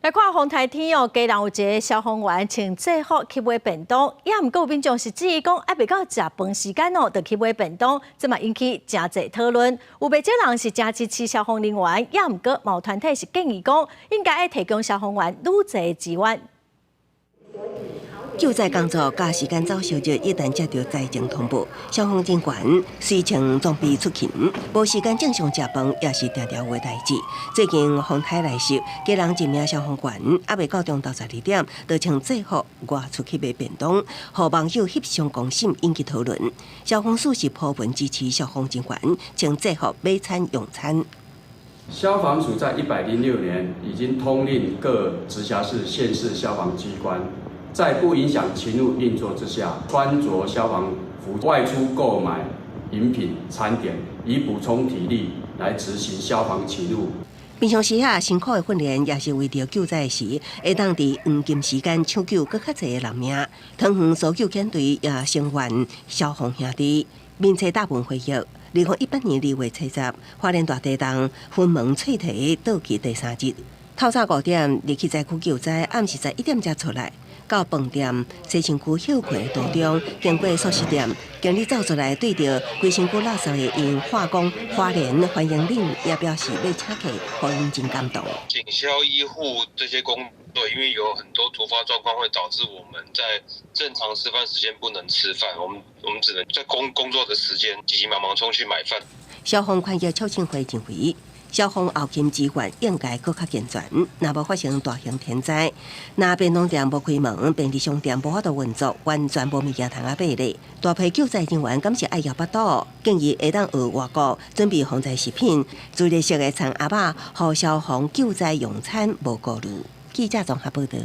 来看风台天哦，家人有一个消防员穿制服去买便当，也毋过有民众是质疑讲，还未到食饭时间哦，就去买便当，这嘛引起真侪讨论。有不少人是真支持消防人员，也毋过某团体是建议讲，应该要提供消防员愈侪资源。救灾工作甲时间早烧热，一旦接到灾情通报，消防人员随穿装备出勤，无时间正常食饭，也是常常有代志。最近风台来袭，家人一名消防员还未到中昼12点，就穿制服外出去买便当，互网友翕相公审，引起讨论。消防署是普遍支持消防人员穿制服买餐用餐。消防署在106年已经通令各直辖市、县市消防机关，在不影响勤务运作之下，穿着消防服外出购买饮品、餐点，以补充体力来执行消防勤务。平常时辛苦的训练也是为着救灾时，会当伫黄金时间抢救更较侪的人命。汤圆搜救犬队也声援消防兄弟，民车大部分回忆。2018年2月70日，花莲大地震，分门碎体倒去第3日。透早5点入去灾区救灾，暗时在1点才出来。到饭店西城区秀葵途中，经过素食店，经理走出来对着规身躯垃圾的因话讲花莲欢迎恁，也表示要请客，让因真感动。警消医护这些工作，因为有很多突发状况会导致我们在正常吃饭时间不能吃饭，我们只能在工作的时间急急忙忙冲去买饭。消防款役促进会认为，消防后勤资源应该更较健全，若无发生大型天灾，若便当店无开门，便利商店无法度运作，完全无物件通买咧。大批救灾人员敢是爱摇巴肚，建议会当学外国准备防灾食品，注意式的餐鸭肉，互消防救灾用餐无顾虑。记者综合报道。